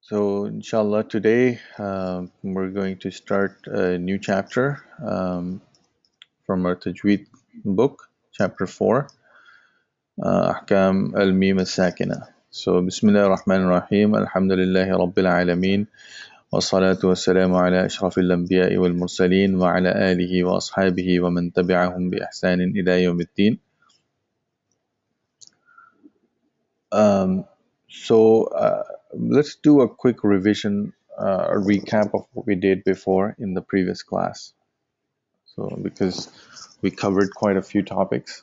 So, inshallah, today we're going to start a new chapter from our Tajweed book, chapter 4, أحكام الميم الساكنة. So, بسم الله الرحمن الرحيم الحمد لله رب العالمين والصلاة والسلام على أشرف الأنبياء والمرسلين وعلى آله وأصحابه ومن تبعهم بإحسان إلى يوم الدين. Um, let's do a quick revision, a recap of what we did before in the previous class. So, because we covered quite a few topics.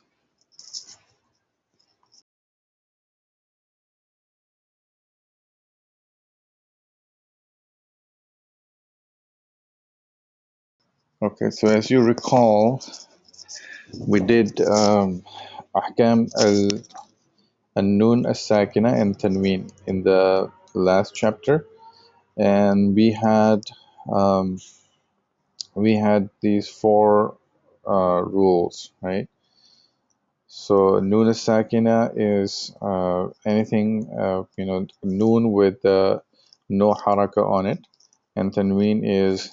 Okay, so as you recall, we did Ahkam al-Nun as-Sakina and Tanween in the last chapter, and um, we had these four rules, right? So Nun as-Sakina is anything Nun with no haraka on it, and Tanween is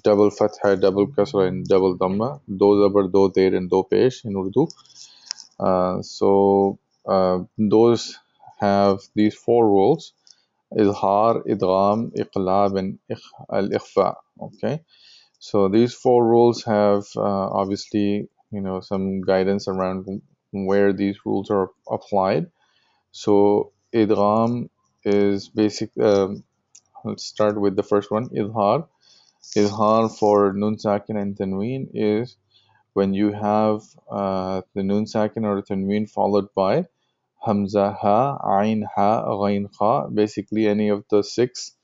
double fatha, double kasra, and double dhamma. Do zabar, do der, and do pesh in Urdu. Those have these four rules: izhar, idgham, iqlab, and al-ikhfa. Okay, so these four rules have obviously some guidance around where these rules are applied. So idgham is basic. Let's start with the first one, izhar. Izhar for nun sakin and tanween is when you have the nun sakin or tanween followed by hamza ha, ain ha, ghain kha, basically any of the six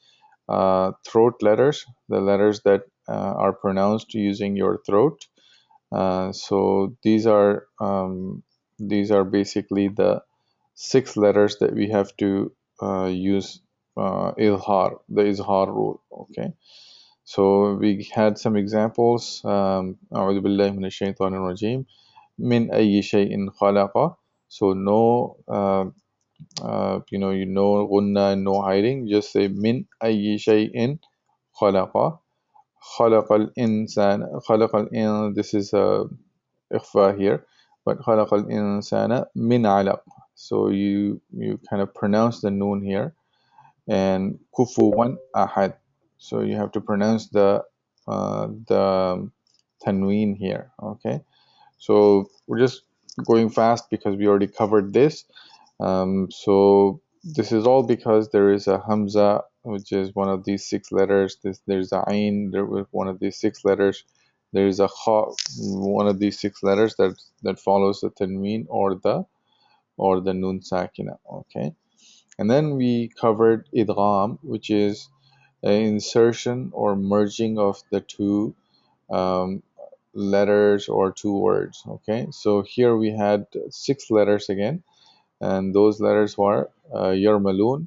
throat letters, the letters that are pronounced using your throat. So these are basically the six letters that we have to use the izhar rule. Okay. So we had some examples. أعوذ بالله من الشيطان الرجيم من أي شيء خلق. So no, غنة and no hiding. Just say من أي شيء خلق. خلق الإنسان. خلق الإن. This is إخفاء here, but خلق الإنسان من علق. So you kind of pronounce the noon here, and kufuwan ahad. So you have to pronounce the tanween here. Okay, so we're just going fast because we already covered this. So this is all because there is a hamza, which is one of these six letters. There's a ain, there was one of these six letters. There is a kha, one of these six letters that follows the tanween or the nun sakina. Okay, and then we covered idgham, which is an insertion or merging of the two um, letters or two words. Okay, so here we had six letters again, and those letters were yarmalun,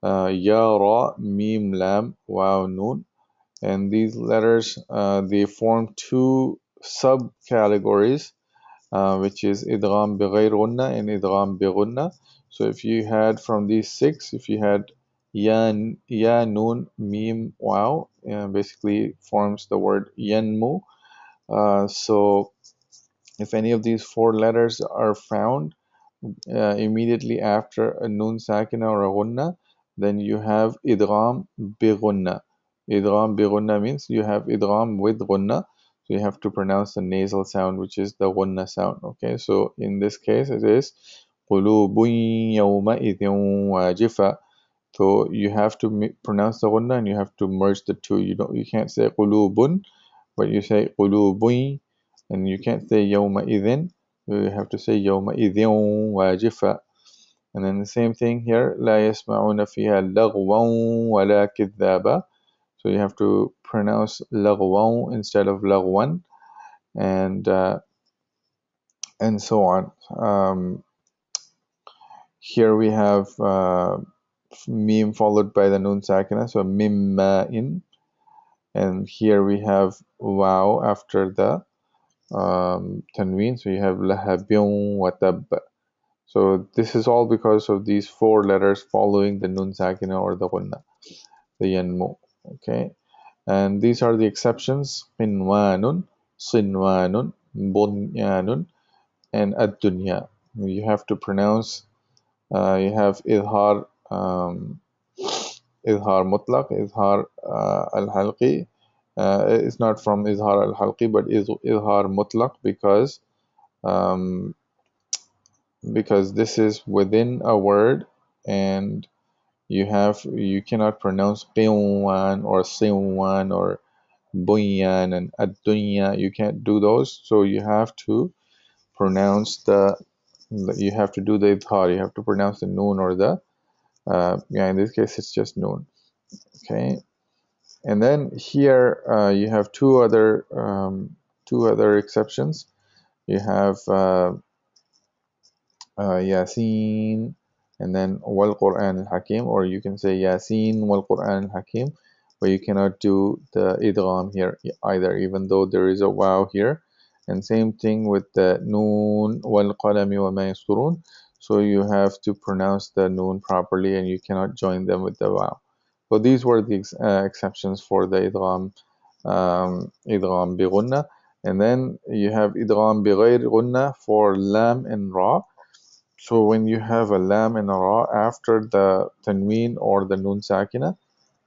ya, ra, mim, lam, waw, nun, and these letters they form two subcategories, which is idgham bighayr gunna and idgham bi gunna. So if you had from these six, if you had ya, nun, mim, waw, basically forms the word yanmu. So if any of these four letters are found immediately after a nun sakina or a gunna, then you have idgham bi gunna. Idgham bi gunna means you have idgham with gunna. So you have to pronounce the nasal sound, which is the gunna sound. Okay, so in this case it is qulubun yawma idhin wajifa. So you have to pronounce the gunna and you have to merge the two. You can't say qulubun, but you say qulubun, and you can't say yawma idhin. You have to say yawma idhin wajifa. And then the same thing here, لا يسمعون فيها لغوا ولا كذابا. So you have to pronounce لغوا instead of لغوا, and so on. Here we have mim followed by the nun sakina, so mimma'in. And here we have wow after the tanween, so you have lahabiyun wa tab. So this is all because of these four letters following the nun sakina or the gunna, the yanmu. Okay, and these are the exceptions: qinwanun, sinwanun, bunyanun, and ad-dunya. You have to pronounce. You have idhar, idhar mutlaq, idhar al-halqi. It's not from izhar al-halqi, but is izhar mutlaq um, because this is within a word, and you cannot pronounce qiwan or siwan or bunyan and ad-dunya. You can't do those, so you have to pronounce you have to do the idhar. You have to pronounce the noon or the yeah. In this case, it's just noon. Okay, and then here you have two other exceptions. You have Yasin, and then wal Quran al Hakim, or you can say Yasin wal Quran al Hakim, but you cannot do the idgham here either, even though there is a wow here. And same thing with the Noon wal Qalami wa ma yasturun. So you have to pronounce the Noon properly, and you cannot join them with the wow. So these were the exceptions for the idgham bi gunna. And then you have idgham bi ghayr gunna for lam and ra. So when you have a lam and a ra after the tanween or the nun sakina,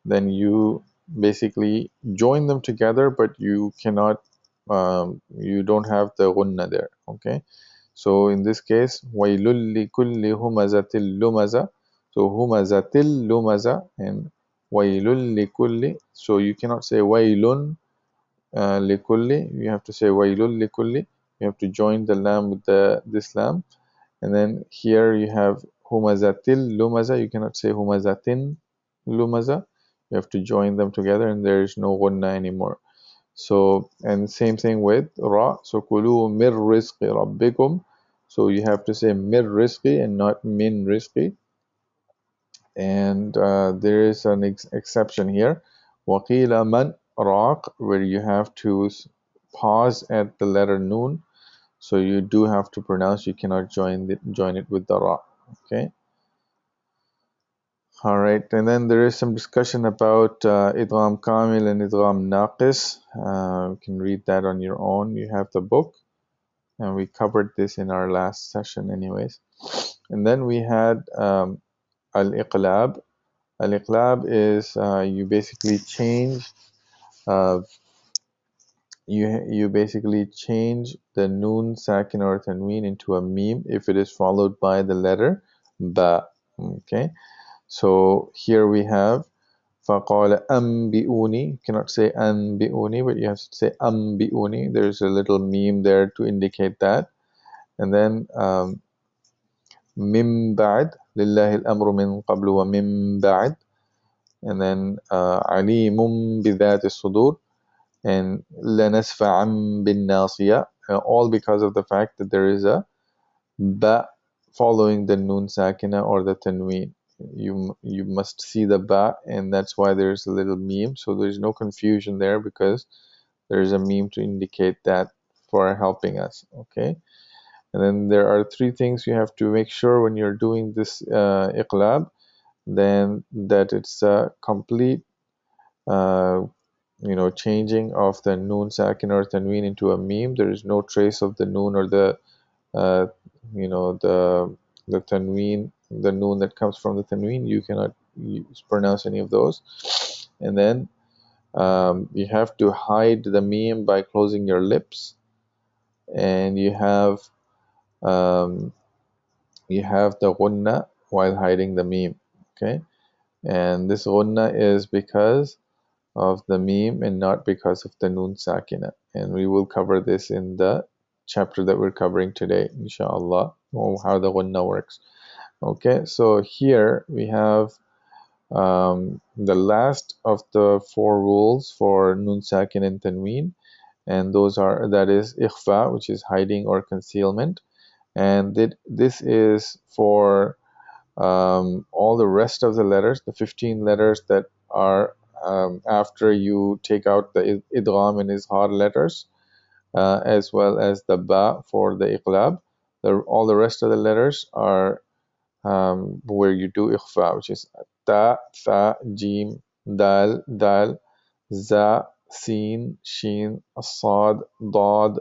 then you basically join them together, but you cannot, you don't have the gunna there. Okay. So in this case, wailul li kulli humazatil lumaza. So humazatil lumaza and wailul li kulli. So you cannot say wailun li kulli. You have to say wailul li kulli. You have to join the lam with the this lam, and then here you have humazatil lumaza. You cannot say humazatin lumaza. You have to join them together, and there is no gunna anymore. So, and same thing with ra. So kulu mir rizqi rabbikum. So you have to say mir rizqi and not min rizqi. And there is an exception here. Waqila man raq, where you have to pause at the letter noon. So you do have to pronounce. You cannot join it with the ra. Okay. All right. And then there is some discussion about idgham kamil and idgham naqis. You can read that on your own. You have the book, and we covered this in our last session, anyways. And then we had al-iqlab. Al-iqlab is you basically change. Uh, you basically change the noon sakin or tanween into a meme if it is followed by the letter ba. Okay, so here we have فقال أنبئوني. You cannot say أنبئوني, but you have to say أنبئوني. There's a little meme there to indicate that. And then من بعد لله الأمر من قبل ومن بعد. And then عليم بذات الصدور and لنسفعا بالناصية, all because of the fact that there is a ba following the nun sakina or the tanween. You must see the ba, and that's why there's a little meme. So there's no confusion there because there's a meme to indicate that for helping us. Okay, and then there are three things you have to make sure when you're doing this iqlab. Then that it's a complete uh, changing of the noon sakin or tanween into a meme. There is no trace of the noon or the uh, the tanween, the noon that comes from the tanween. You cannot pronounce any of those. And then you have to hide the meme by closing your lips, and um, you have the gunna while hiding the meme. Okay, and this gunna is because of the meme and not because of the noon sakina. And we will cover this in the chapter that we're covering today, inshallah, or how the gunna works. Okay, so here we have the last of the four rules for nun sakin and tanween, and that is ikhfa, which is hiding or concealment, and this is for all the rest of the letters, the 15 letters that are after you take out the idgham and izhar letters, as well as the ba for the iqlab. all the rest of the letters are where you do ikhfa, which is ta, tha, jim, dal, za, sin, shin, sad, dad,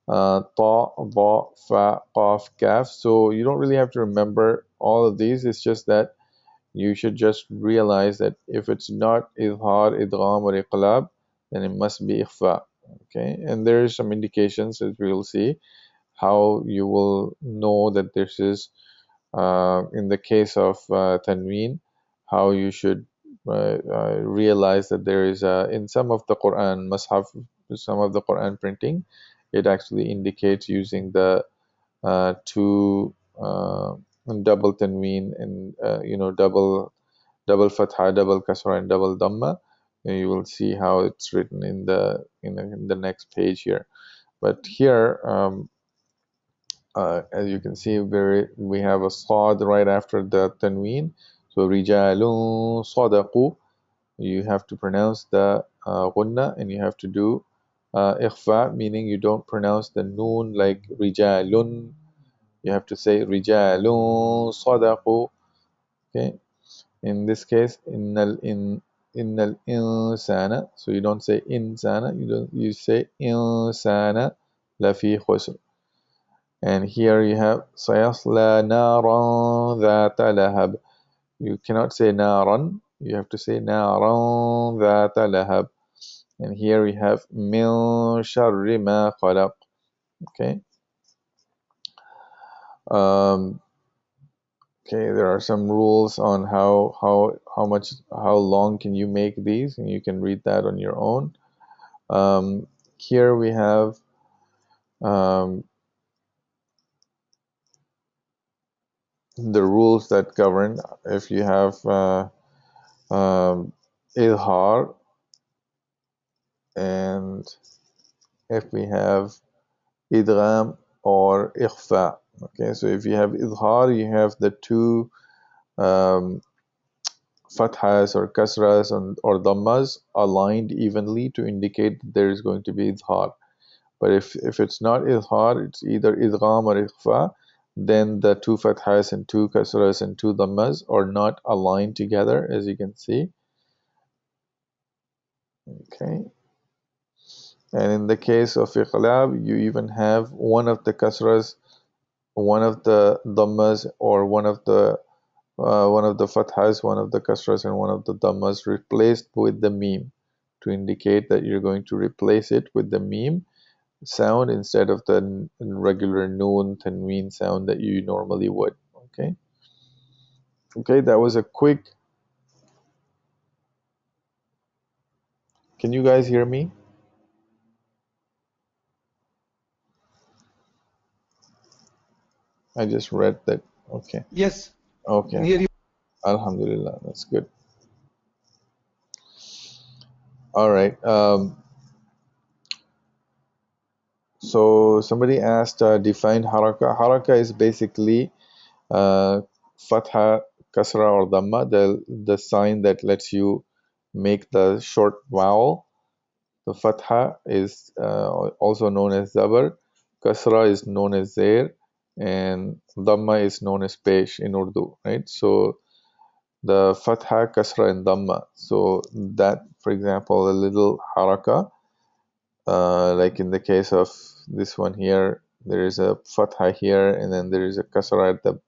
ta, ba, fa, qaf, kaf. So you don't really have to remember all of these. It's just that you should just realize that if it's not idhar, idgham, or iqlab, then it must be ikhfa. Okay, and there is some indications that we will see how you will know that this is in the case of tanween, how you should realize that there is in some of the Quran mushaf, some of the Quran printing, it actually indicates using the two double tanween and double fatha, double kasra, and double dhamma. And you will see how it's written in the next page here. But here, as you can see, we have a sad right after the tanween. So rijalun sadaqu. You have to pronounce the gunna, and you have to do ikhfa, meaning you don't pronounce the noon like rijalun. You have to say rijalun sadaqu. Okay. In this case, innal insana. So you don't say insana. You say insana lafi khusr. And here you have sayasla naran dhata lahab. You cannot say naran. You have to say naran dhata lahab. And here we have min sharri ma khalaq. Okay. Um, okay. There are some rules on how long can you make these, and you can read that on your own. Here we have um, the rules that govern if you have idhar, and if we have idgham or ikhfa. Okay, so if you have idhar, you have the two um, fathas or kasras or dhammas aligned evenly to indicate that there is going to be idhar. But if it's not idhar, it's either idgham or ikhfa, then the two fathas and two kasras and two dhammas are not aligned together, as you can see. Okay. And in the case of iqlab, you even have one of the kasras, one of the dhammas, or one of the fathas, one of the kasras, and one of the dhammas replaced with the meme to indicate that you're going to replace it with the meme sound instead of the regular noon tanween sound that you normally would. Okay. Okay, that was a quick. Can you guys hear me? I just read that. Okay. Yes, we can Okay. hear you. Alhamdulillah. That's good. All right. So somebody asked, define haraka. Haraka is basically fatha, kasra, or dhamma, the sign that lets you make the short vowel. The fatha is also known as zabar, kasra is known as zair, and dhamma is known as pesh in Urdu, right? So the fatha, kasra, and dhamma. So that, for example, a little haraka, like in the case of this one here, there is a fatha here, and then there is a kasra at the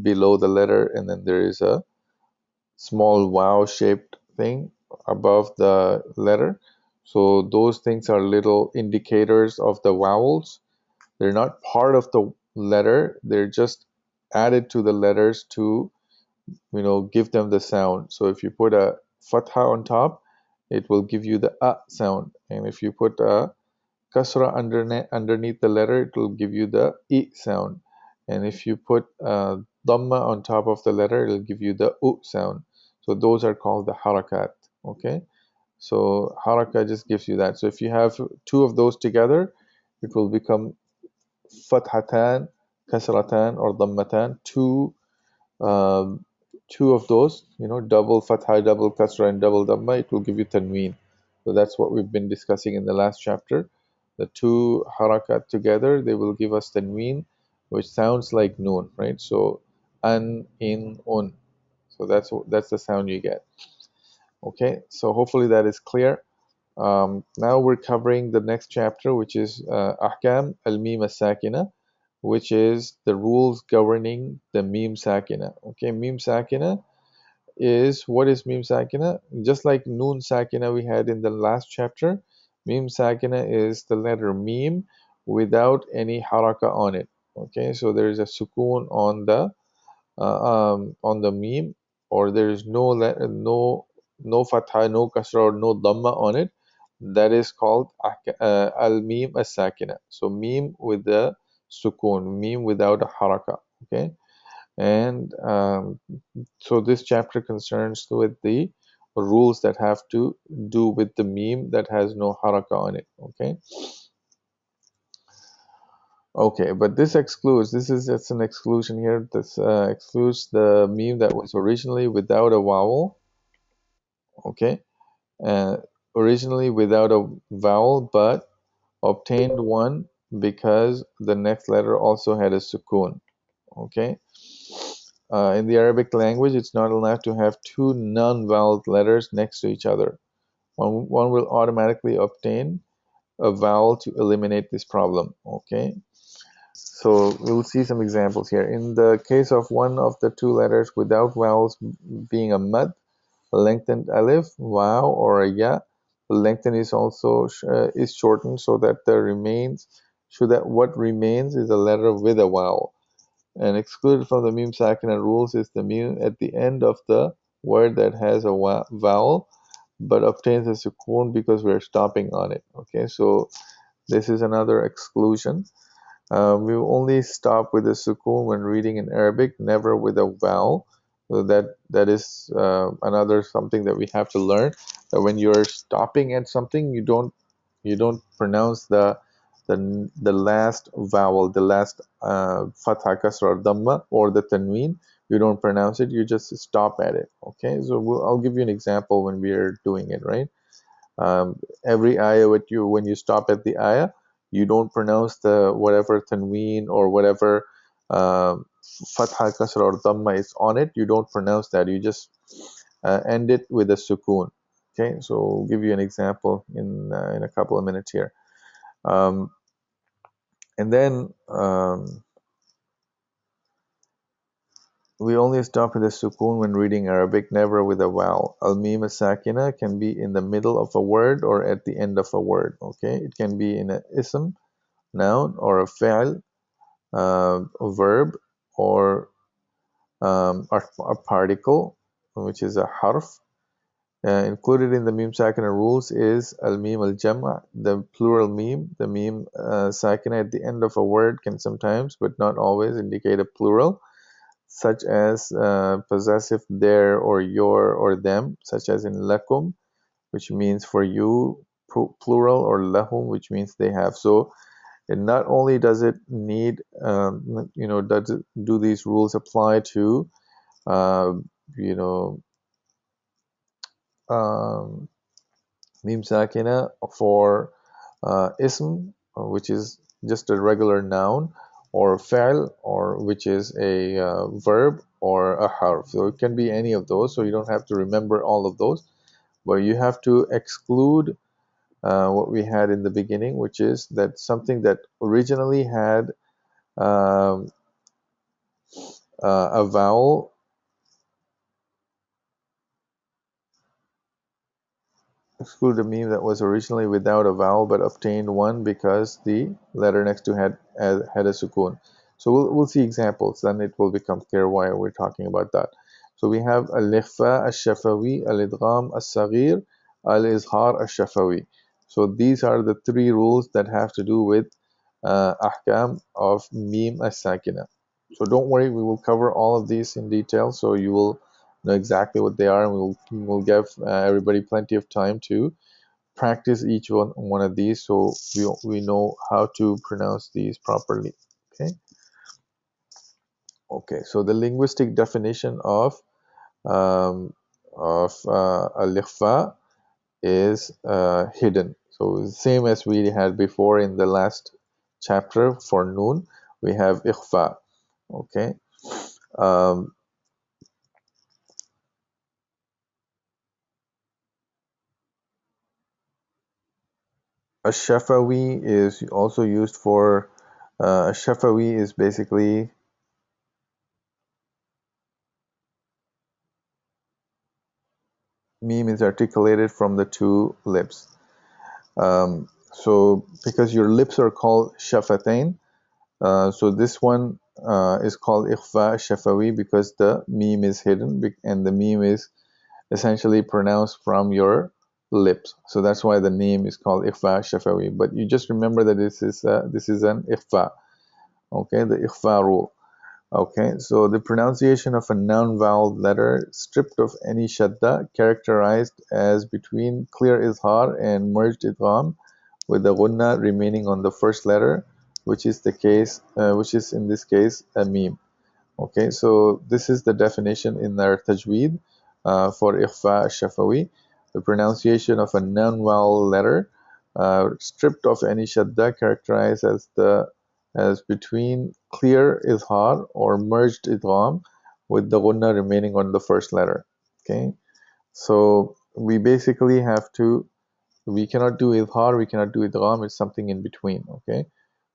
below the letter, and then there is a small wow shaped thing above the letter. So those things are little indicators of the vowels. They're not part of the letter, they're just added to the letters to give them the sound. So if you put a fatha on top, it will give you the a sound, and if you put a kasra underneath the letter, it will give you the I sound. And if you put dhamma on top of the letter, it will give you the U sound. So those are called the harakat. Okay. So haraka just gives you that. So if you have two of those together, it will become fathatan, kasratan, or dhammatan. Um, two of those, double fatha, double kasra, and double dhamma, it will give you tanween. So that's what we've been discussing in the last chapter. the two harakat together, they will give us tanween, which sounds like noon, right? So an, in, un. So that's the sound you get. Okay, so hopefully that is clear. Now we're covering the next chapter, which is Ahkam al-Mim as-Sakina, which is the rules governing the Mim Sakina. Okay, Mim Sakina is, what is Mim Sakina? Just like Noon Sakina we had in the last chapter, Mim Sakina is the letter Mim without any haraka on it. Okay, so there is a sukoon on the Mim, or there is no fatha, no kasra, or no dhamma on it. That is called al Mim as Sakina. So Mim with the sukoon, Mim without a haraka. Okay, and so this chapter concerns with the rules that have to do with the meme that has no haraka on it. Okay, but this is just an exclusion here. This excludes the meme that was originally without a vowel. Okay, uh, originally without a vowel, but obtained one because the next letter also had a sukoon. Okay, in the Arabic language, it's not enough to have two non-voweled letters next to each other. One will automatically obtain a vowel to eliminate this problem. Okay, so we'll see some examples here. In the case of one of the two letters without vowels being a mad, a lengthened alif, wow, or a ya, the lengthen is also is shortened so that what remains is a letter with a vowel. And excluded from the meme sakina rules is the meme at the end of the word that has a vowel but obtains a sukoon because we're stopping on it. Okay, so this is another exclusion. We will only stop with a sukoon when reading in Arabic, never with a vowel. So that is another something that we have to learn. That when you're stopping at something, you don't pronounce the last vowel, the last fatha, kasra, or dhamma, or the tanween. You don't pronounce it. You just stop at it. Okay, so I'll give you an example when we are doing it. Right, every ayah when you stop at the ayah, you don't pronounce the whatever tanween or whatever fatha, kasra, or dhamma is on it. You don't pronounce that. You just end it with a sukoon. Okay, so I'll give you an example in a couple of minutes here. Um, and then we only stop with a sukoon when reading Arabic, never with a vowel. Al-mim as-sakina can be in the middle of a word or at the end of a word. Okay, it can be in an ism, noun, or a fi'l, a verb, or a particle, which is a harf. Included in the meme sakina rules is al-mim al-jama', the plural meme. The meme sakina at the end of a word can sometimes, but not always, indicate a plural, such as possessive their or your or them, such as in lakum, which means for you, plural, or lahum, which means they have. So and not only does it need, do these rules apply to, uh, you know, um, mim sakina for ism, which is just a regular noun, or fa'il, or which is a verb or a harf. So it can be any of those. So you don't have to remember all of those, but you have to exclude what we had in the beginning, which is that something that originally had um, a vowel. Exclude a meme that was originally without a vowel but obtained one because the letter next to had a sukoon. So we'll see examples, then it will become clear why we're talking about that. So we have al-ikhfa al-shafawi, al-idgham al-saghir, al-izhar al-shafawi. So these are the three rules that have to do with ahkam of meme as-sakina. So don't worry, we will cover all of these in detail, so you will know exactly what they are, and we'll give everybody plenty of time to practice each one of these, so we know how to pronounce these properly. Okay. Okay. So the linguistic definition of al-ikhfa is hidden. So same as we had before in the last chapter for noon, we have ikhfa. Okay. Um, Ash-Shafawi is also used for Ash-Shafawi is basically meme is articulated from the two lips. So because your lips are called shafatain, so this one is called ikhfa shafawi because the meme is hidden and the meme is essentially pronounced from your lips. So that's why the name is called ikhfa shafawi. But you just remember that this is an ikhfa. Okay, the ikhfa rule. Okay, so the pronunciation of a noun-vowel letter stripped of any shadda, characterized as between clear izhar and merged idgham, with the gunna remaining on the first letter, which is in this case a meme. Okay, so this is the definition in our tajweed for ikhfa shafawi, the pronunciation of a non-vowel letter stripped of any shadda, characterized as between clear izhar or merged idgham, with the gunna remaining on the first letter. Okay, so we basically have to, we cannot do izhar, we cannot do idgham, it's something in between. Okay,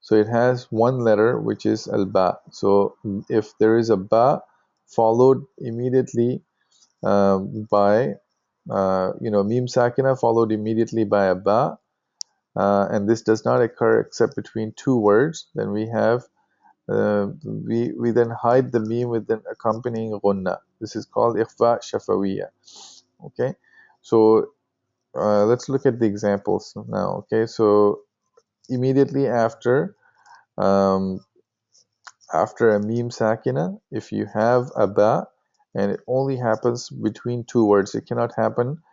so it has one letter which is al ba. So if there is a ba followed immediately by mim sakina followed immediately by a ba, and this does not occur except between two words, then we then hide the meme with an accompanying gunna. This is called ikhfa shafawiya. Okay, so let's look at the examples now. Okay, so immediately um, after a meme sakina, if you have a ba, and it only happens between two words, it cannot happen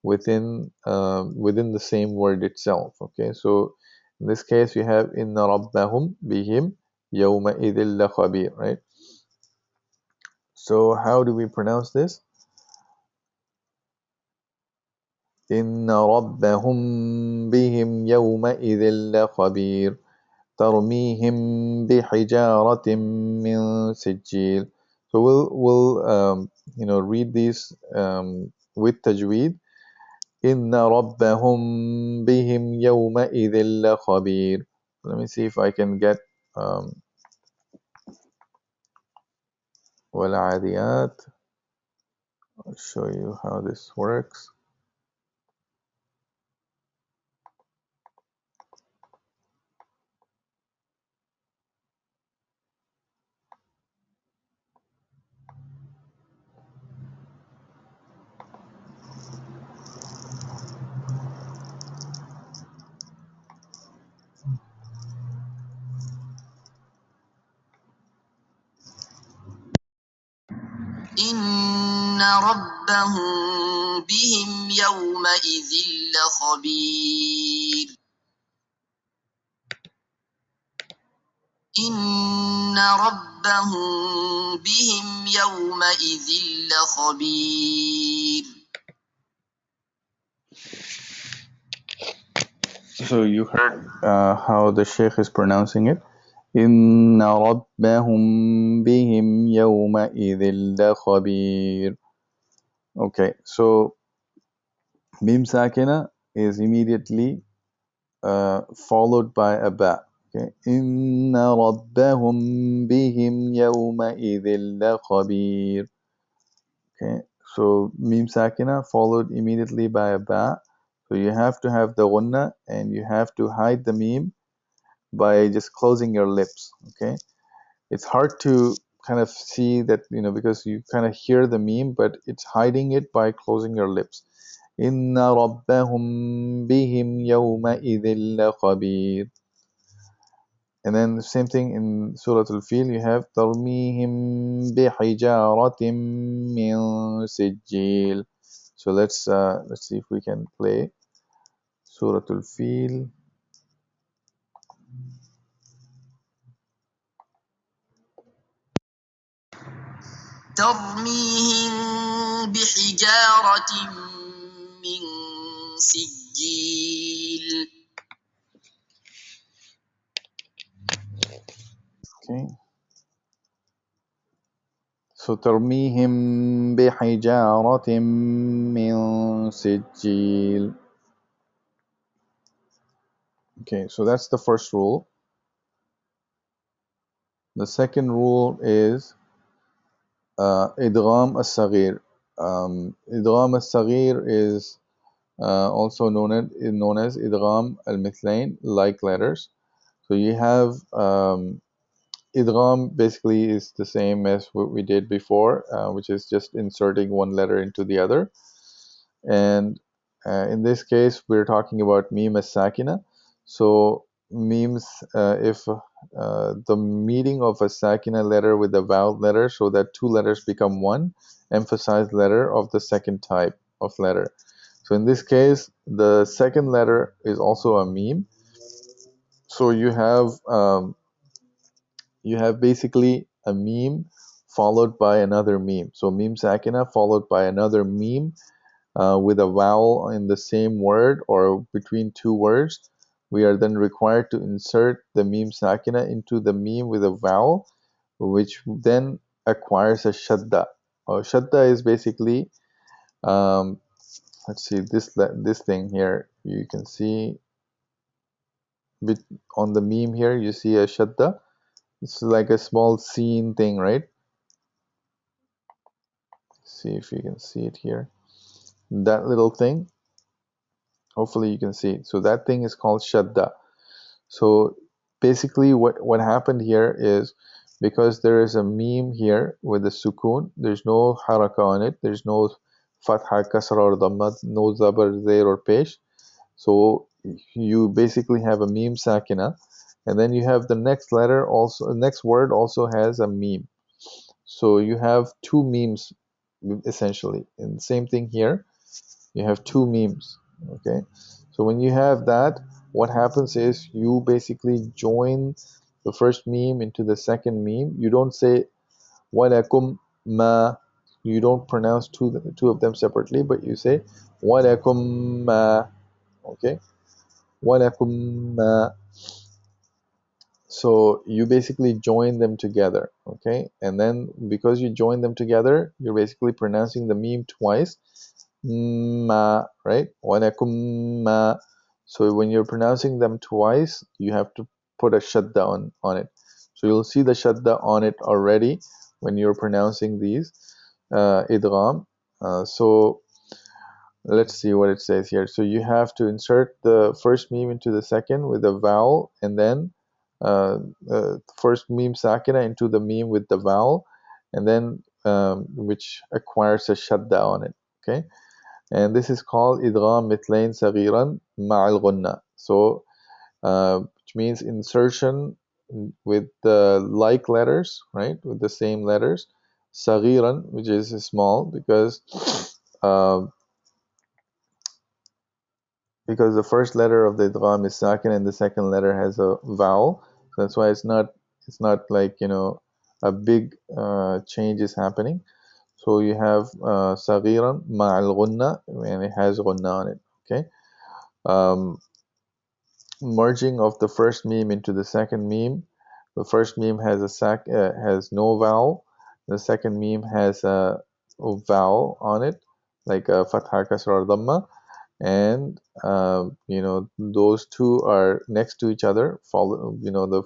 within the same word itself. Okay, so in this case, you have inna rabbahum bihim yawma idil la khabir, right? So how do we pronounce this? Inna rabbahum bihim yawma idil la khabir. ترميهم بحجارة من سجيل. So we'll read these with tajweed. إن ربهم بهم يومئذ لخبير. Let me see if I can get والعاديات. I'll show you how this works. إن ربهم بهم يومئذ لخبير. إن ربهم بهم يومئذ لخبير. So you heard how the Sheikh is pronouncing it. إن ربهم بهم يومئذ لخبير. Okay, so mim sakina is immediately followed by a ba. Okay, Inna rabbahum bihim yawma idhil khabir. Okay, so mim sakina followed immediately by a ba. So you have to have the gunna and you have to hide the mim by just closing your lips. Okay, it's hard to kind of see that, because you kind of hear the meme, but it's hiding it by closing your lips. Inna rabbahum bihim yawma idhil khabir. And then the same thing in Surah Al-Fil, you have ترميهم بحجارة من سجيل. So let's see if we can play Surah Al-Fil. ترميهم بحجارة من سجيل. سجيل. Okay. So ترميهم بحجارة من سجيل. Okay, so that's the first rule. The second rule is إدغام الصغير. إدغام الصغير is also known as إدغام المثلين, like letters. So you have idgham basically is the same as what we did before, which is just inserting one letter into the other. And in this case, we're talking about meme as sakina. So memes, if the meeting of a sakina letter with a vowel letter, so that two letters become one emphasized letter of the second type of letter. So in this case, the second letter is also a meme. So you have basically a meme followed by another meme. So meme sakina followed by another meme with a vowel in the same word or between two words. We are then required to insert the meme sakina into the meme with a vowel, which then acquires a shadda. Shadda is basically, let's see, this thing here. You can see on the meme here, you see a shadda. It's like a small scene thing, right? See if you can see it here. That little thing, hopefully you can see it. So that thing is called shadda. So basically what happened here is, because there is a meme here with a sukun, there's no haraka on it, there's no fatha, kasra or dhamma, no zabar, zair or pesh. So you basically have a meme sakina, and then you have the next letter also, next word also has a meme. So you have two memes essentially. And same thing here, you have two memes. Okay, so when you have that, what happens is you basically join the first meme into the second meme. You don't say walakum ma, you don't pronounce two of them separately, but you say walakum ma. Okay, walakum ma. So you basically join them together. Okay, and then because you join them together, you're basically pronouncing the meme twice. Ma, right? Walakum ma. So when you're pronouncing them twice, you have to put a shadda on it. So you'll see the shadda on it already when you're pronouncing these idgham. So let's see what it says here. So you have to insert the first meme into the second with a vowel, and then first meme sakina into the meme with the vowel, and then which acquires a shadda on it. Okay, and this is called idgham mithlain saghiran ma'al ghunna. So which means insertion with the like letters, right, with the same letters, saghiran, which is small, uh, because the first letter of the idgham is sakin and the second letter has a vowel. So that's why it's not like, a big change is happening. So you have saghiran ma'al ghunna, and it has ghunna on it. Okay, merging of the first meme into the second meme. The first meme has no vowel. The second meme has a vowel on it, like a fatha, kasra, or dhamma, and those two are next to each other. Follow, the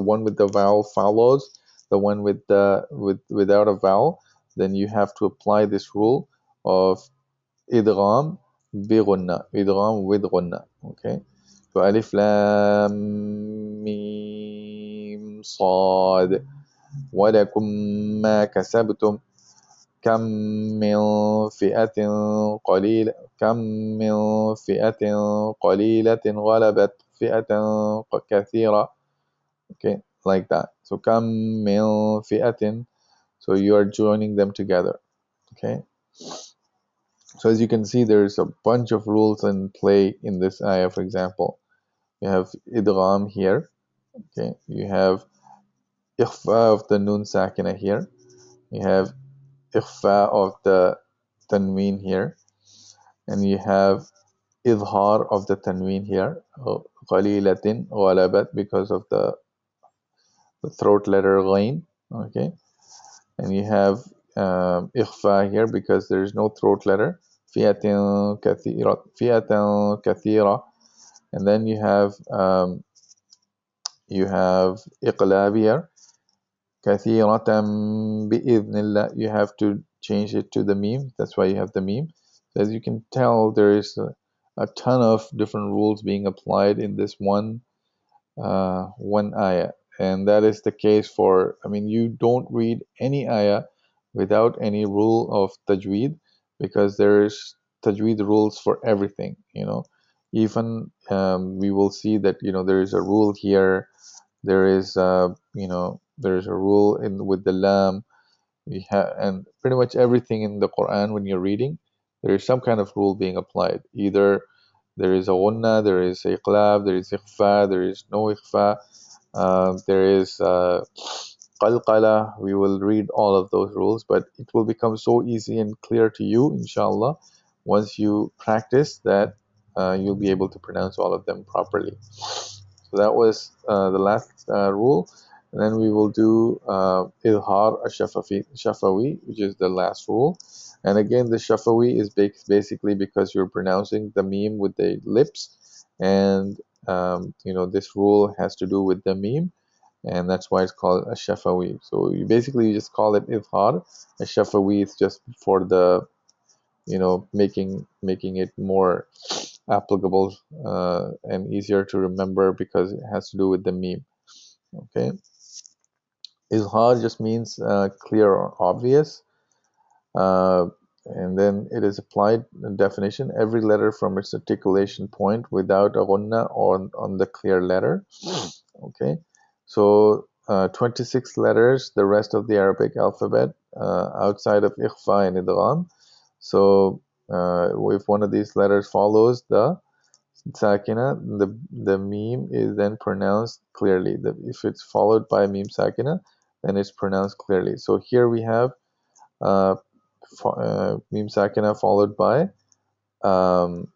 one with the vowel follows the one without a vowel. Then you have to apply this rule of idgham bi ghunna, idgham with ghunna. Okay. فألف لام ميم صاد ولكم ما كسبتم كم من فئة قليلة كم من فئة قليلة غلبت فئة كثيرة. Okay, like that. So كم من فئة, so you are joining them together. Okay, so as you can see, there's a bunch of rules in play in this ayah. For example, you have idgham here. Okay, you have ikhfa of the nun sakina here. You have ikhfa of the tanween here, and you have idhar of the tanween here, qalilatin ghalabat, because of the throat letter ghain. Okay, and you have ikhfa here because there is no throat letter. Fi'atan kathira, and then you have iqlab here. Kathiratan bi'idhnillah. You have to change it to the meme. That's why you have the meme. So as you can tell, there is a ton of different rules being applied in this one ayah. And that is the case for, I mean, you don't read any ayah without any rule of tajweed, because there is tajweed rules for everything, you know. Even we will see that, you know, there is a rule here. There is, there is a rule in with the lam. We have, and pretty much everything in the Quran when you're reading, there is some kind of rule being applied. Either there is a gunna, there is iqlab, there is ikhfa, there is no ikhfa, there is qalqala. We will read all of those rules, but it will become so easy and clear to you, inshallah, once you practice that. You'll be able to pronounce all of them properly. So that was the last rule. And then we will do Ilhar Shafawi, which is the last rule. And again, the Shafawi is basically because you're pronouncing the meme with the lips. And, this rule has to do with the meme. And that's why it's called a Shafawi. So you just call it Ilhar. A Shafawi is just for the, making it more applicable and easier to remember because it has to do with the meme. Okay, izhar just means clear or obvious, uh, and then it is applied definition: every letter from its articulation point without a gunna or on the clear letter. Okay, so 26 letters, the rest of the Arabic alphabet outside of ikhfa and idgham. So if one of these letters follows the sakina, the meme is then pronounced clearly. If it's followed by meme sakina, then it's pronounced clearly. So here we have uh, meme sakina followed by um,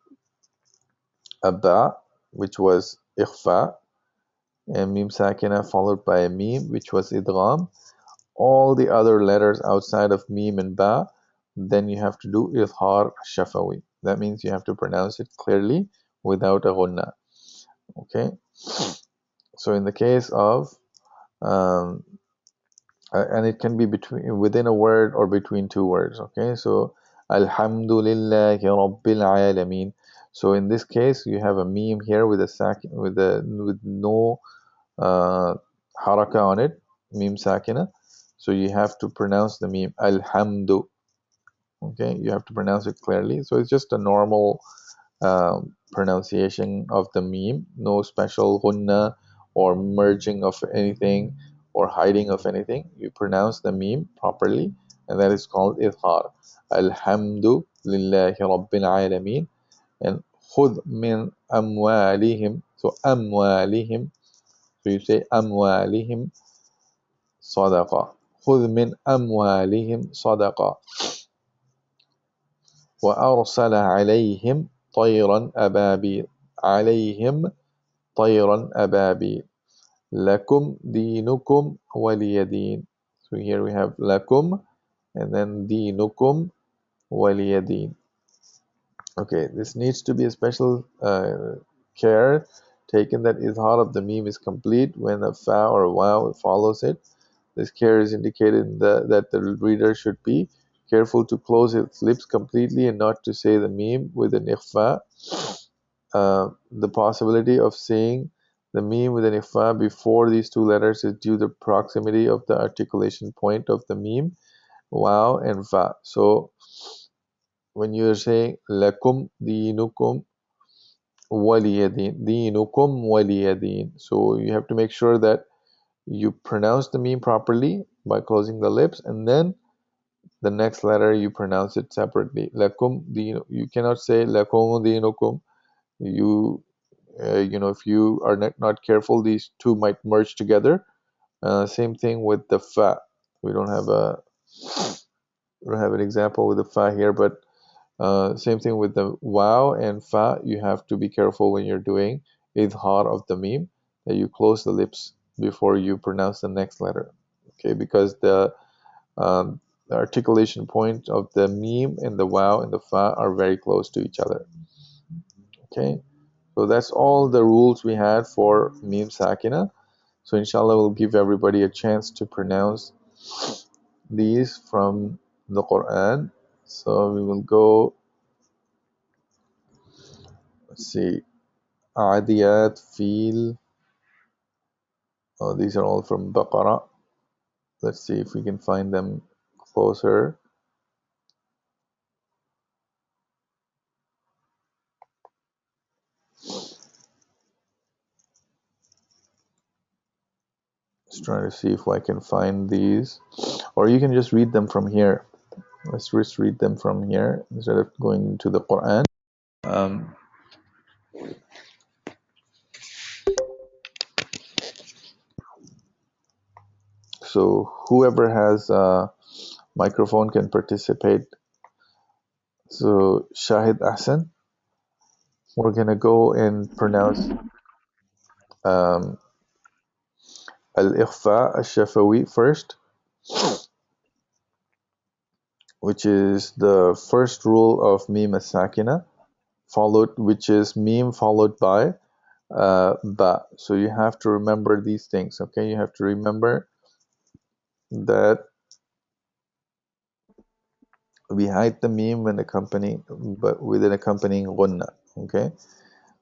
a ba, which was ikhfa, and meme sakina followed by a meme, which was idgham. All the other letters outside of meme and ba, then you have to do izhar shafawi. That means you have to pronounce it clearly without a gunna. Okay, so in the case of um, and it can be within a word or between two words. Okay, so alhamdulillahi rabbil alamin. So in this case, you have a meme here with with no uh, haraka on it, meme sakina. So you have to pronounce the meme alhamdu. Okay, you have to pronounce it clearly. So it's just a normal pronunciation of the meme, no special gunna or merging of anything or hiding of anything. You pronounce the meme properly, and that is called idhar. Alhamdu lillahi rabbil alameen. And khud min amwalihim. So amwalihim. So you say amwalihim sadaqa. خذ من أموالهم صدقة وأرسل عليهم طيرا أبابيل عليهم طيرا أبابيل لكم دينكم ولي دين. So here we have lakum and then dinukum waliya din. Okay, this needs to be a special care taken that izhar of the meme is complete when a fa or a waw follows it. This care is indicated in that the reader should be careful to close its lips completely and not to say the meme with an ikhfa. The possibility of saying the meme with an ikhfa before these two letters is due to the proximity of the articulation point of the meme, waw and fa. So when you're saying lakum dinukum waliyadin, dinukum waliyadin, so you have to make sure that you pronounce the meme properly by closing the lips, and then the next letter you pronounce it separately. Lakum din, you cannot say lakum dinukum. If you are not careful, these two might merge together. Same thing with the fa. We don't have an example with the fa here, but Same thing with the waw and fa. You have to be careful when you're doing idhar of the meme, that you close the lips before you pronounce the next letter. Okay, because the articulation point of the meme and the waw and the fa are very close to each other. Okay, so that's all the rules we had for meme sakina. So inshallah, we'll give everybody a chance to pronounce these from the Quran. So we will go, let's see, Adiyat, Fil. Oh, these are all from Baqarah. Let's see if we can find them closer. Just trying to see if I can find these. Or you can just read them from here. Let's just read them from here instead of going to the Quran. Um, so whoever has a microphone can participate. So Shahid Ahsan, we're gonna go and pronounce um, Al-Ikhfa Al-Shafawi first, which is the first rule of Mim As-Sakina, which is Mim followed by Ba. So you have to remember these things, okay? You have to remember that we hide the Mim when accompanying, but with an accompanying Gunna, okay?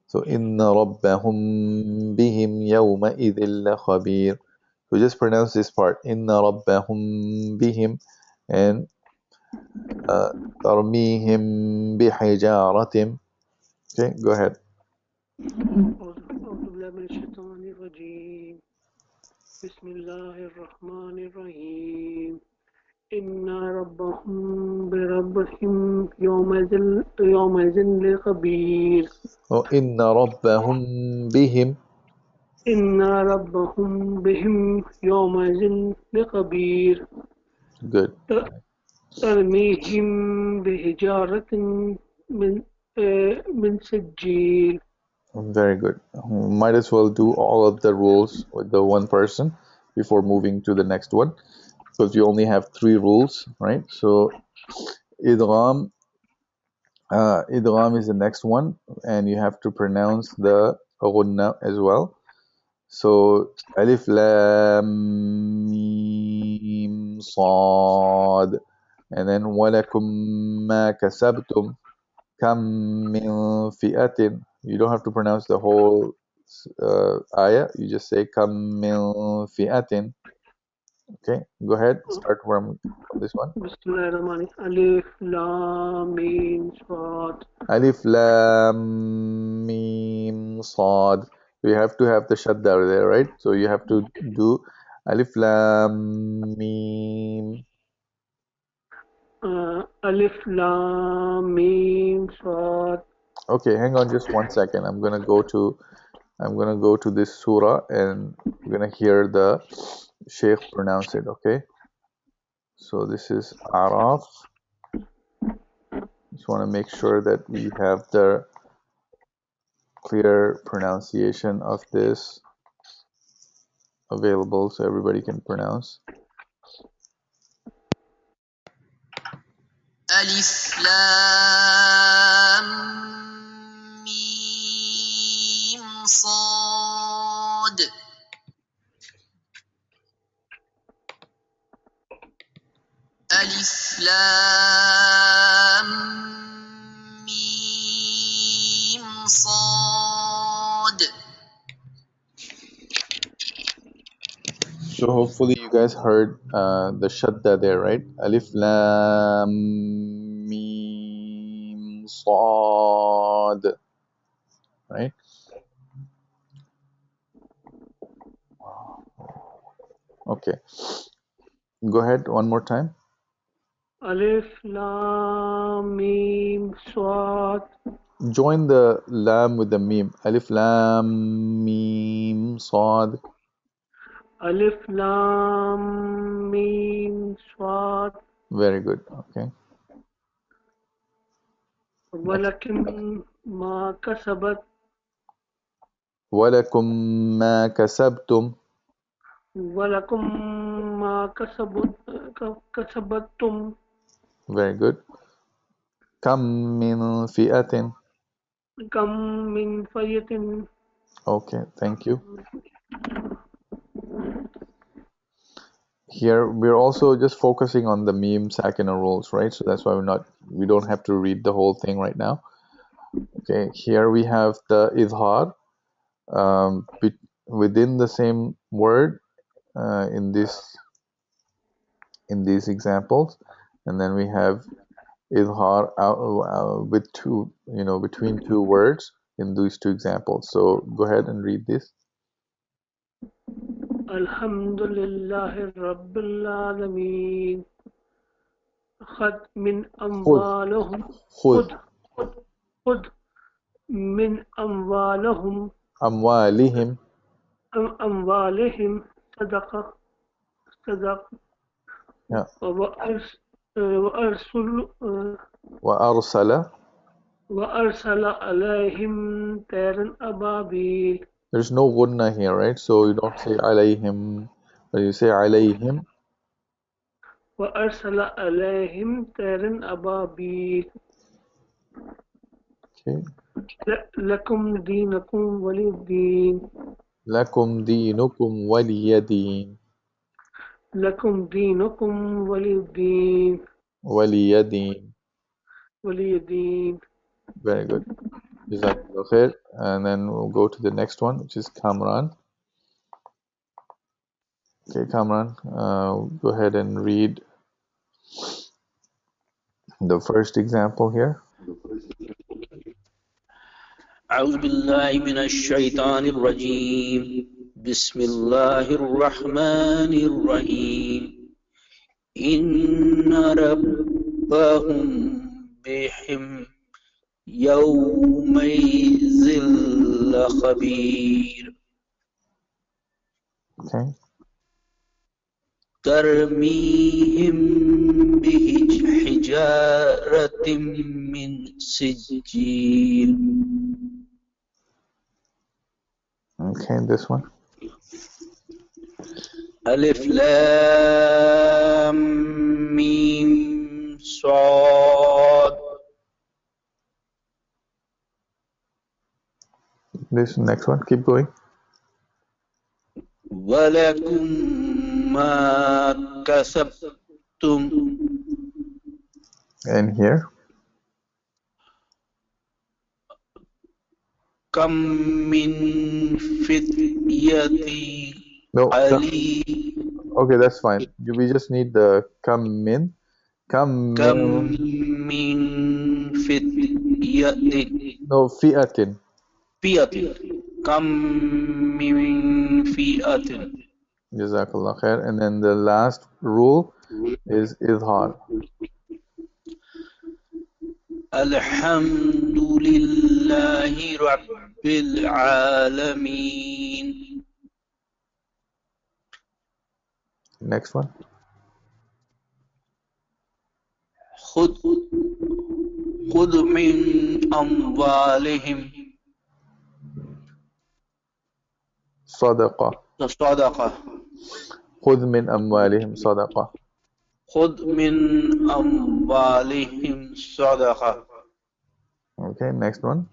So Inna Rabbahum Bihim Yawma Idhil Khabir. So just pronounce this part. Inna Rabbahum Bihim, and ترميهم بحجارة. Okay, go ahead. أعوذ بالله من الشيطان الرجيم بسم الله الرحمن الرحيم إن ربهم بربهم يومئذ لخبير إن ربهم بهم. إن ربهم بهم يومئذ لخبير. Good. ترميهم بحجارة من سجيل. Very good. Might as well do all of the rules with the one person before moving to the next one, because you only have 3 rules, right? So idgham, idgham is the next one, and you have to pronounce the ghunna as well. So alif lam mim sad, and then walakum ma kasabtum kam min fi'atin. You don't have to pronounce the whole ayah. You just say kam min fi'atin. Okay, go ahead. Start from this one. بسم الله الرحمن الرحيم ألف لام ميم صاد. Alif lam mim sad. So you have to have the shadda there, right? So you have to do alif lam mim. ألف لام ميم صاد. Okay, hang on just 1 second. I'm gonna go to this surah, and we're gonna hear the Sheikh pronounce it. Okay. So this is Araf. Just want to make sure that we have the clear pronunciation of this available so everybody can pronounce. ألف لام ميم صاد. ألف لام ميم صاد. So hopefully you guys heard the shadda there, right? Alif lam mim sad, right? Okay. Go ahead one more time. ألف لام ميم صاد. Join the lam with the mim. Alif lam mim sad. ألف لام ميم صاد. Very good. Okay. ولكن ما كسبت ولكم ما كسبتم. ولكم ما كسبتم. Very good. كم من فئة. كم من فئة. Okay, thank you. Here we're also just focusing on the meme sakina rules, right? So that's why we don't have to read the whole thing right now. Okay, here we have the idhar within the same word in these examples, and then we have idhar with two, between two words in these two examples. So go ahead and read this. الحمد لله رب العالمين. خذ من أموالهم خذ خذ من أموالهم صدقة yeah. وأرسل وأرسل عليهم طيرا أبابيل. There's no gunna here, right? So you don't say alayhim, but you say alayhim. وأرسل عليهم طيرا أبابيل. Okay. لكم دينكم ولي الدين. لكم دينكم ولي دين. لكم دينكم ولي الدين. ولي دين. ولي الدين. Very good. Jazakallah khair. And then we'll go to the next one, which is Kamran. Okay, Kamran, go ahead and read the first example here. أعوذ بالله من الشيطان الرجيم. بسم الله الرحمن الرحيم. إن ربهم بهم يومئذ لخبير. Okay. ترميهم بحجارة من سجيل. Okay, this one. ألف لام ميم صاد. This next one, keep going. ولكم ما كسبتم. And here. كم من فتية No. علي. Okay, that's fine. We just need the kam min. كم من فتية. No, fi'atin. فئة. كم من فئة. Jazakallah khair. And then the last rule is idhar. الحمد لله رب العالمين. Next one. خذ من أموالهم صدقة. خذ من أموالهم صدقة. خذ من أموالهم صدقة. Okay, next one.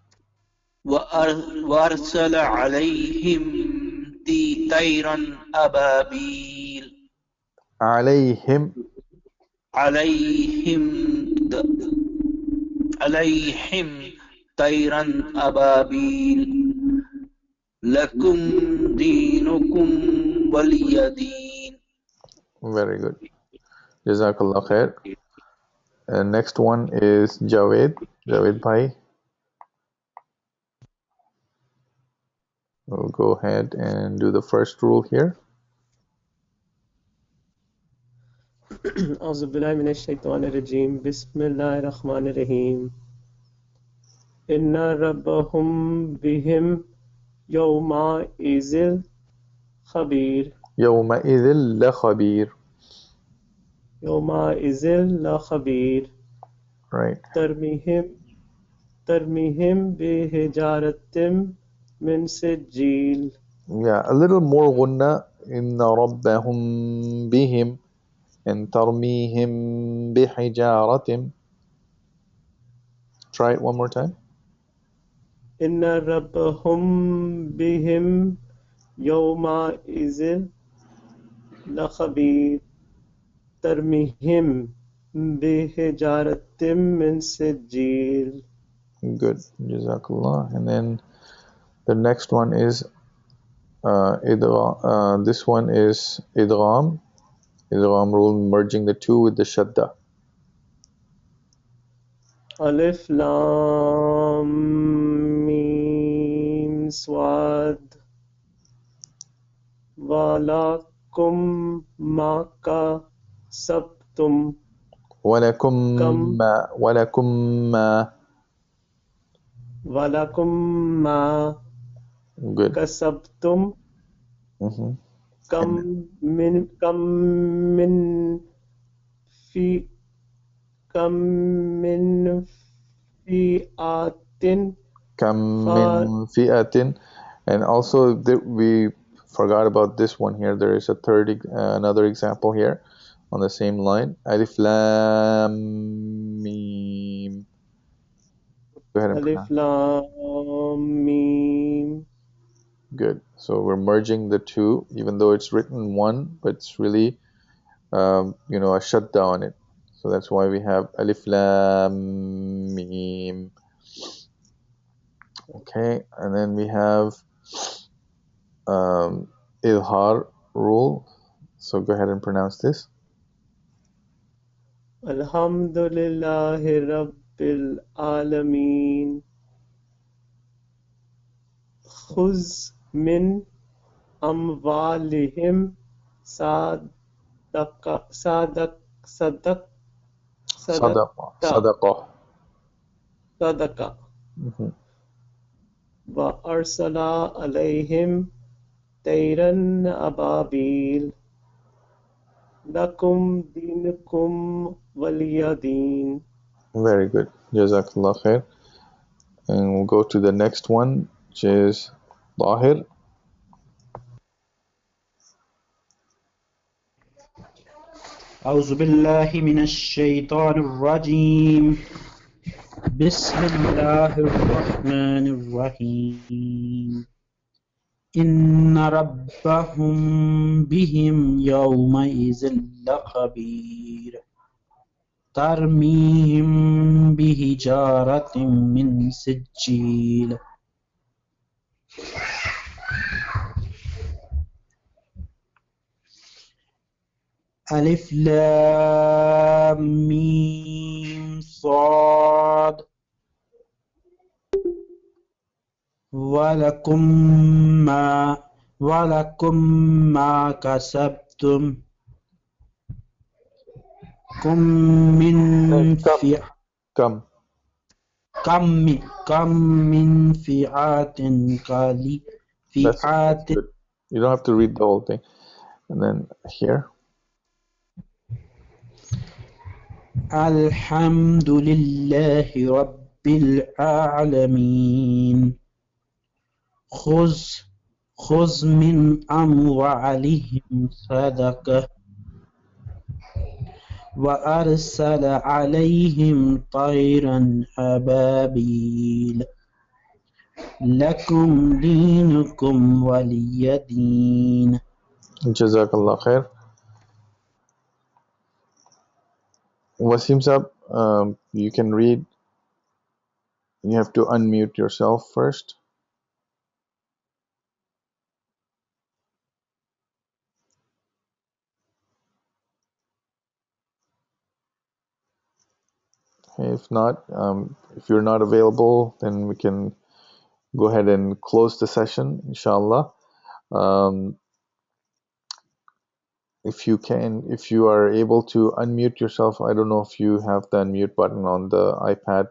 وأرسل عليهم طيرا أبابيل. عليهم طيرا أبابيل. لكم دينكم ولي دين. Very good. Jazakallah khair. And next one is Javed. Javed Bhai. We'll go ahead and do the first rule here. أعوذ بالله من الشيطان الرجيم. بسم الله الرحمن الرحيم. إن ربهم بهم يومئذ خبير. يومئذ لخبير. يومئذ لخبير. Right. ترميهم ترميهم بحجارة من سجيل. Yeah, a little more gunna. Inna rabbahum bihim and tarmihim bihijaratim. Try it one more time. إن ربهم بهم يومئذ لخبير ترميهم بحجارة من سجيل. Good. Jazakallah. And then the next one is this one is idgham. Idgham rule, merging the two with the shadda. ألف لام ميم صاد ولكم ما كسبتم ولكم كم ما ولكم ما. ولكم ما Good. كسبتم Mhm. كم من في كم من فئة Kam min fi'atin. And also we forgot about this one here. There is a another example here on the same line. Alif lam mim. Go ahead and ألف pronounce. لام ميم. Good. So we're merging the two, even though it's written one, but it's really a shadda on it. So that's why we have Alif lam mim. Okay, and then we have Ilhar rule. So go ahead and pronounce this. الحمد لله رب العالمين. خذ من أموالهم صدقة Sadaqah. Mhm. وأرسل عليهم طيرا أبابيل لكم دينكم ولي دين. Very good. Jazakallah khair. And we'll go to the next one, which is Tahir. أعوذ بالله من الشيطان الرجيم. بسم الله الرحمن الرحيم. إن ربهم بهم يومئذ لخبير ترميهم بحجارة من سجيل. ألف لام ميم صاد ولكم ما كسبتم كم من Come. فئة That's good. You don't have to read the whole thing. And then here. الحمد لله رب العالمين. خذ من أموالهم صدقة وأرسل عليهم طيرا أبابيل لكم دينكم ولي دين. Jazakallah khair. Wasim Sab, you can read. You have to unmute yourself first. If not, if you're not available, then we can go ahead and close the session, inshallah. If you are able to unmute yourself, I don't know if you have the unmute button on the iPad.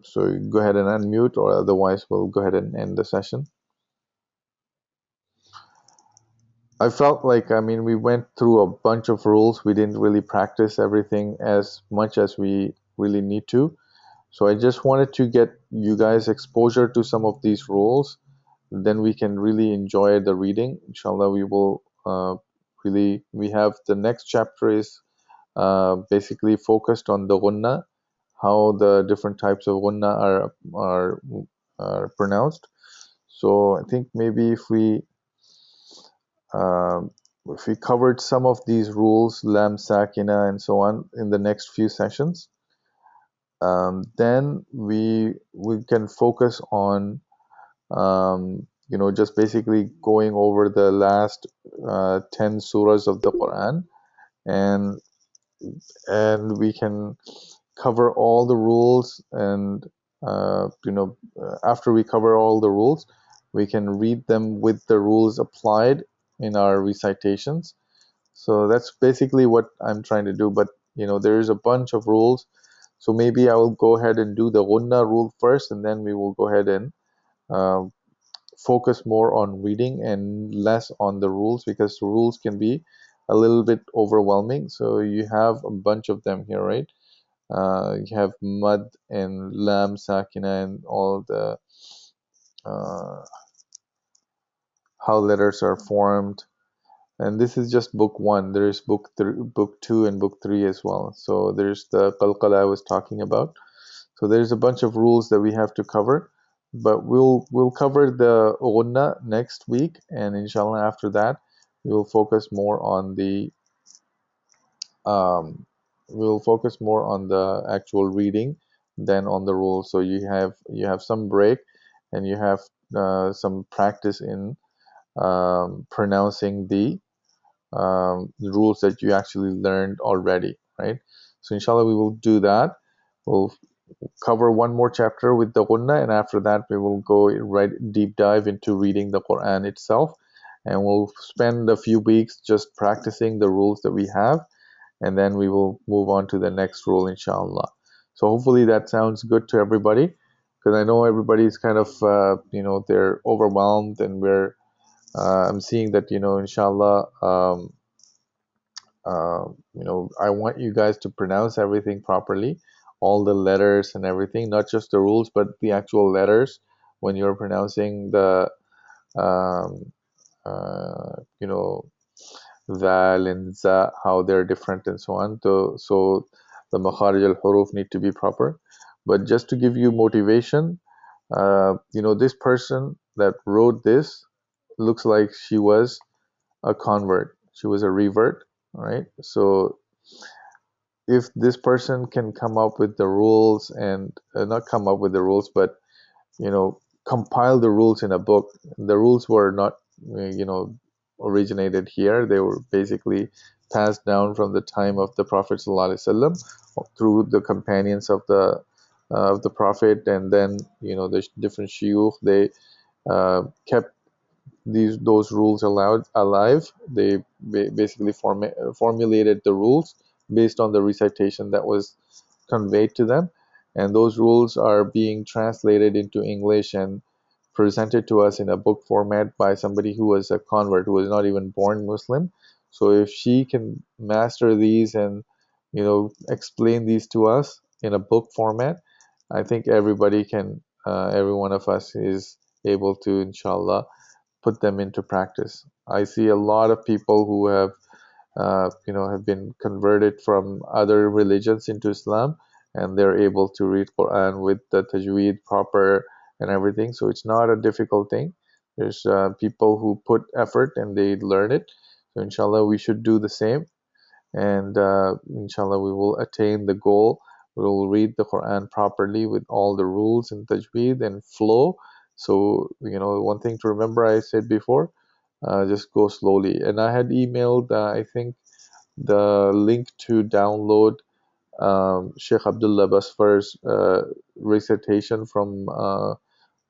So go ahead and unmute, or otherwise we'll go ahead and end the session. I felt like, we went through a bunch of rules. We didn't really practice everything as much as we really need to. So I just wanted to get you guys exposure to some of these rules. Then we can really enjoy the reading. Inshallah, we will we have the next chapter is basically focused on the gunna, how the different types of gunna are pronounced. So I think maybe um, if we covered some of these rules, lam sakina and so on, in the next few sessions, then we can focus on just basically going over the last 10 surahs of the Quran, and we can cover all the rules, and after we cover all the rules, we can read them with the rules applied in our recitations. So that's basically what I'm trying to do. But there's a bunch of rules, so maybe I will go ahead and do the gunna rule first, and then we will go ahead and uh, focus more on reading and less on the rules, because the rules can be a little bit overwhelming. So you have a bunch of them here, right? You have mud and lam sakina and all the uh, how letters are formed. And this is just book one. There is book two, and book three as well. So there's the qalqala I was talking about. So there's a bunch of rules that we have to cover, but we'll cover the ghunna next week, and inshallah after that we will focus more on the actual reading than on the rules. So you have some break, and you have some practice in pronouncing the rules that you actually learned already, right? So inshallah we will do that. We'll cover one more chapter with the ghunna, and after that we will go right deep dive into reading the Quran itself, and we'll spend a few weeks just practicing the rules that we have, and then we will move on to the next rule, inshallah. So hopefully that sounds good to everybody, because I know everybody's kind of they're overwhelmed, and I'm seeing that inshallah I want you guys to pronounce everything properly, all the letters and everything, not just the rules, but the actual letters when you're pronouncing the um, you know val and za, how they're different and so on. So the makharij al-huruf need to be proper. But just to give you motivation, this person that wrote this looks like she was a convert. She was a revert, right? So if this person can come up with the rules, and not come up with the rules, but compile the rules in a book. The rules were not originated here. They were basically passed down from the time of the Prophet ﷺ through the companions of the Prophet, and then the different shuyukh, they kept those rules alive. They basically formulated the rules based on the recitation that was conveyed to them, and those rules are being translated into English and presented to us in a book format by somebody who was a convert, who was not even born Muslim. So if she can master these and explain these to us in a book format, I think everybody can, every one of us is able to, inshallah, put them into practice. I see a lot of people who have been converted from other religions into Islam, and they're able to read Quran with the tajweed proper and everything. So it's not a difficult thing. There's people who put effort and they learn it. So inshallah, we should do the same, and inshallah, we will attain the goal. We will read the Quran properly with all the rules and tajweed and flow. So one thing to remember, I said before, just go slowly. And I had emailed, I think, the link to download Sheikh Abdullah Basfar's recitation from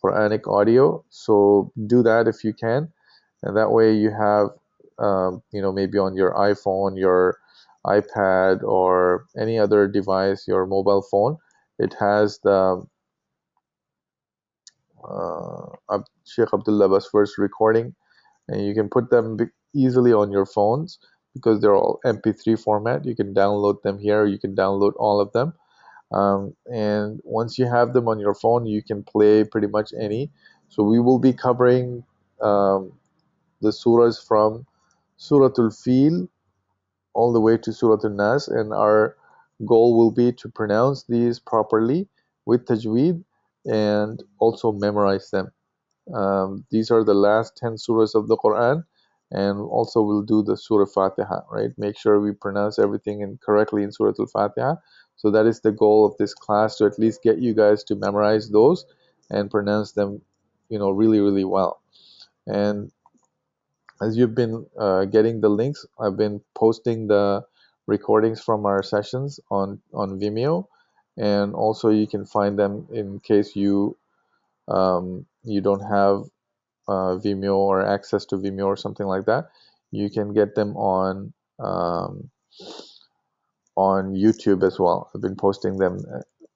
Quranic audio. So do that if you can, and that way you have, maybe on your iPhone, your iPad, or any other device, your mobile phone, it has the Sheikh Abdullah Basfar's recording, and you can put them easily on your phones because they're all MP3 format. You can download them here. You can download all of them. And once you have them on your phone, you can play pretty much any. So we will be covering the surahs from Suratul Fil all the way to Suratul Nas, and our goal will be to pronounce these properly with tajweed and also memorize them. These are the last 10 surahs of the Quran, and also we'll do the Surah Fatiha, right? Make sure we pronounce everything correctly in Surah Al-Fatiha. So that is the goal of this class, to at least get you guys to memorize those and pronounce them, really, really well. And as you've been getting the links, I've been posting the recordings from our sessions on Vimeo, and also you can find them in case you don't have Vimeo or access to Vimeo or something like that. You can get them um, on YouTube as well. I've been posting them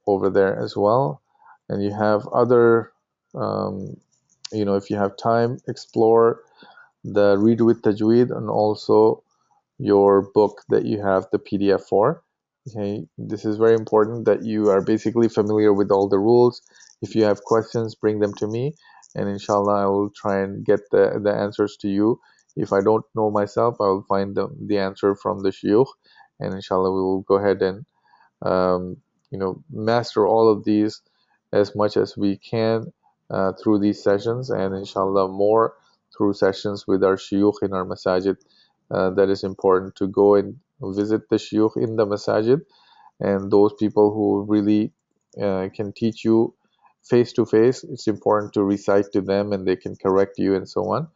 over there as well. And you have other, if you have time, explore the Read with Tajweed and also your book that you have the PDF for. Okay, this is very important that you are basically familiar with all the rules. If you have questions, bring them to me, and inshallah I will try and get the answers to you. If I don't know myself, I will find the answer from the shuyukh, and inshallah we will go ahead and master all of these as much as we can through these sessions, and inshallah more through sessions with our shuyukh in our masajid. That is important, to go and visit the shuyukh in the masajid, and those people who really can teach you face to face. It's important to recite to them, and they can correct you and so on.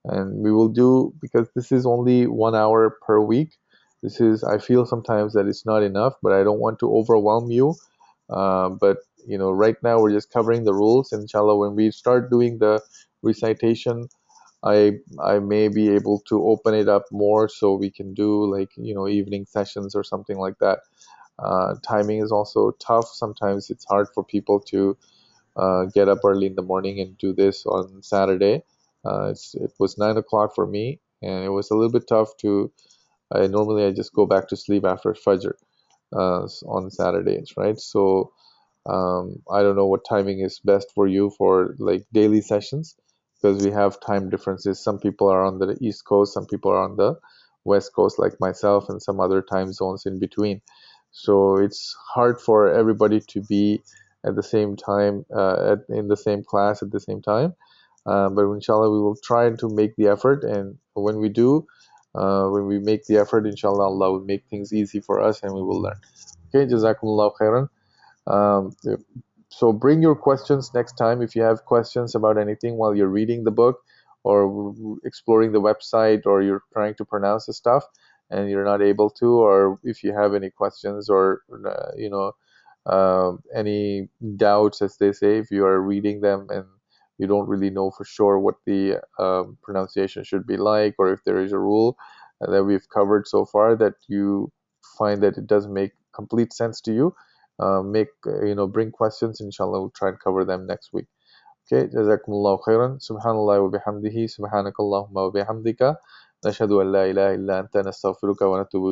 And we will do, because this is only 1 hour per week, I feel sometimes that it's not enough, but I don't want to overwhelm you. But right now we're just covering the rules. Inshallah, when we start doing the recitation, I may be able to open it up more, so we can do like evening sessions or something like that. Timing is also tough. Sometimes it's hard for people to get up early in the morning and do this on Saturday. It was 9 o'clock for me, and it was a little bit tough to. Normally I just go back to sleep after Fajr on Saturdays, right? So I don't know what timing is best for you for like daily sessions, because we have time differences. Some people are on the East Coast, some people are on the West Coast, like myself, and some other time zones in between. So it's hard for everybody to be at the same time, in the same class at the same time. But inshallah, we will try to make the effort, and when we do, when we make the effort, inshallah, Allah will make things easy for us, and we will learn. Okay, Jazakumullah khairan. Um, so bring your questions next time. If you have questions about anything while you're reading the book or exploring the website, or you're trying to pronounce the stuff and you're not able to, or if you have any questions or any doubts, as they say, if you are reading them and you don't really know for sure what the pronunciation should be like, or if there is a rule that we've covered so far that you find that it doesn't make complete sense to you, bring questions. Inshallah, we'll try and cover them next week. Okay, jazakumullahu khairan. Subhanallah wa bihamdihi, subhanakallahumma wa bihamdika, nashhadu an la ilaha illa anta, nastaghfiruka wa natubu